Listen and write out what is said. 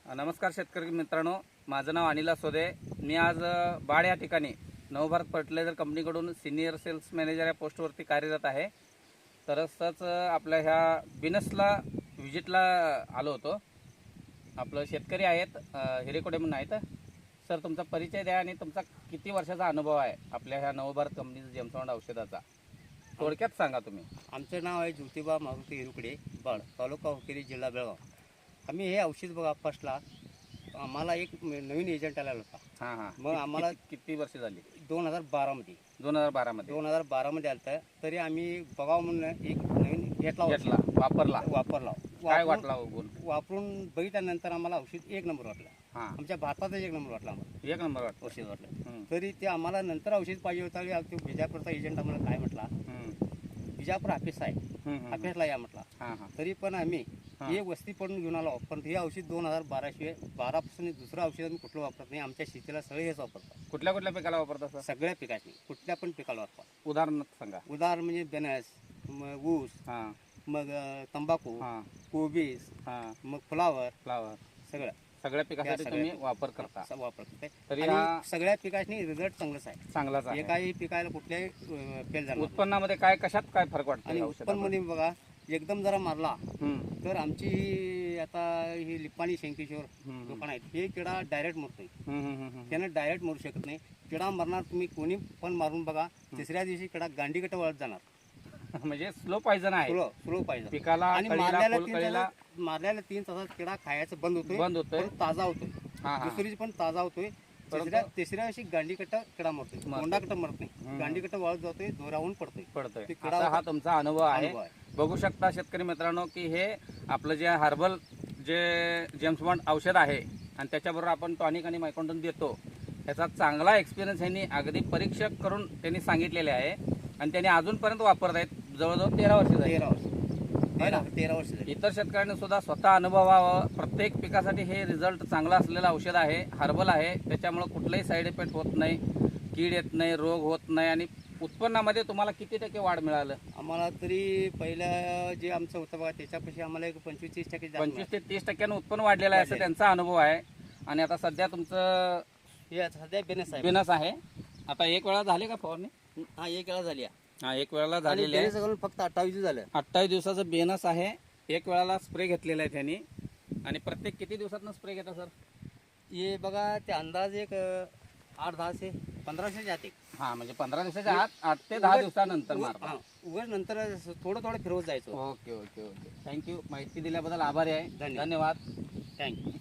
नमस्कार शेतकरी मित्रांनो, माझं नाव अनिल सोदे। मी आज बाड या ठिकाणी नवभारत फर्टिलायझर कंपनीकडून सिनियर सेल्स मॅनेजर या पोस्टवरती कार्यरत आहे। तर असंच आपल्या ह्या बिनसला व्हिजिटला आलो होतो। आपलं शेतकरी आहेत, हिरेकोडे म्हणून आहेत। सर, तुमचा परिचय द्या आणि तुमचा किती वर्षाचा अनुभव आहे आपल्या ह्या नवभारत कंपनीचं जेम्सवांड औषधाचा, थोडक्यात सांगा तुम्ही। आमचं नाव आहे ज्योतिबा मारुती हिरेकोडे, बाड, तालुका हुक्केरी, जिल्हा बेळगाव। आम्ही हे औषध बघा फर्स्टला आम्हाला एक नवीन एजंट आलेला होता। हां हां, मग आम्हाला किती वर्ष झाली? 2012 मध्ये 2012 मध्ये 2012 मध्ये आलं। तरी आम्ही बघावं म्हणून एक नवीन घेतला वापरला। काय वाटला वापरून बघितल्यानंतर आम्हाला औषध एक नंबर वाटलं। हां, आमच्या भाताचं एक नंबर वाटला आम्हाला, एक नंबर वाटलं औषध वाटलं। तरी ते आम्हाला नंतर औषध पाहिजे होता। तो बिजापूरचा एजंट आम्हाला काय म्हटला, बिजापूर ऑफिस आहे, ऑफिसला या म्हटला। हां हां, तरी पण आम्ही हे वस्ती पडून घेऊन आलो। पण हे औषध 2012 शिवाय 12 पासून दुसरं औषध आम्ही कुठलं वापरत नाही। आमच्या शेतीला सगळे हेच वापरतात। कुठल्या कुठल्या पिकाला वापरता सर? सगळ्या पिकाची, कुठल्या पण पिकाला वापरतात। उदाहरण सांगा। उदाहरण म्हणजे बेनस, मग ऊस, हां मग तंबाखू, हां कोबीज, हां, मग फ्लावर, फ्लावर, सगळ्या पिकासाठी तुम्ही वापर करता। वापरतात। तरी आणि हा सगळ्या पिकाची रिझल्ट चांगलाच आहे। चांगलाच आहे। एकाही पिकाला कुठल्याही फेल झाला। उत्पन्नामध्ये कशात काय फरक वाटतो आणि या औषधात? उत्पन्नमध्ये बघा, एकदम जरा मारला हम्म, तर आमची आता ही लिप्पाणी शंकेश्वर दुकान आहेत, हे किडा डायरेक्ट मरतोय। त्यानं डायरेक्ट मरू शकत नाही। किडा मरणार, तुम्ही कोणी पण मारून बघा, तिसऱ्या दिवशी किडा गांडीकट वळत जाणार। म्हणजे स्लो पॉइझन आहे स्लो पाहिजे पिकाला, आणि कळीला, मारल्याला फुलकळीला 3 तासात किडा खायचं बंद होतोय, होतोय। पण ताजा होतोय। हां हां, दुसरी पण ताजा होतोय। तिसऱ्या दिवशी गांडीकट किडा मरतोय, कोंडाकट मरत नाही। गांडीकट वळत जातोय, दोरावून पडतोय। ते किडा असा हा तुमचा अनुभव आहे। अनुभव आहे। बघू शकता शेतकरी मित्रांनो की हे आपलं जे हर्बल जे जेम्सबॉन्ड औषध आहे आणि त्याच्याबरोबर आपण टॉनिक आणि मायकोंडन देतो, ह्याचा चांगला एक्सपिरियन्स ह्यांनी अगदी परीक्षक करून त्यांनी सांगितलेले आहे आणि त्यांनी अजूनपर्यंत वापरत आहेत। जवळजवळ 13 वर्ष झाली। 13 वर्ष झाली। इतर शेतकऱ्यांनी सुद्धा स्वतः अनुभवावं। प्रत्येक पिकासाठी हे रिझल्ट चांगला असलेलं औषध आहे, हर्बल आहे। त्याच्यामुळे कुठलाही साईड इफेक्ट होत नाही, कीड येत नाही, रोग होत नाही। आणि उत्पन्नामध्ये तुम्हाला किती टक्के वाढ मिळालं? आम्हाला तरी पहिलं जे आमचं होतं बघा, त्याच्यापेक्षा आम्हाला एक 25-30% 25 ते 30% उत्पन्न वाढलेलं आहे असं त्यांचा अनुभव आहे। आणि आता सध्या तुमचं हे सध्या बेनस आहे। बिनस आहे। आता एक वेळा झाली का फवारणी? हा, एक वेळा झाली आहे। हा, एक वेळेला झालेली आहे। बेनस करून फक्त 28 दिवस झालं। 28 दिवसाचं बेनस आहे। एक वेळाला स्प्रे घेतलेला आहे त्यांनी। आणि प्रत्येक किती दिवसातनं स्प्रे घेता सर? हे बघा, ते अंदाज एक 8-10 ते 15 दिवसाच्या आत एक। हा, म्हणजे 15 दिवसाच्या आत 8 ते 10 दिवसानंतर मारता। उगाच नंतर थोडं फिरवत जायचं। Okay okay okay, thank you. माहिती दिल्याबद्दल आभारी आहे। धन्यवाद. धन्यवाद। थँक्यू।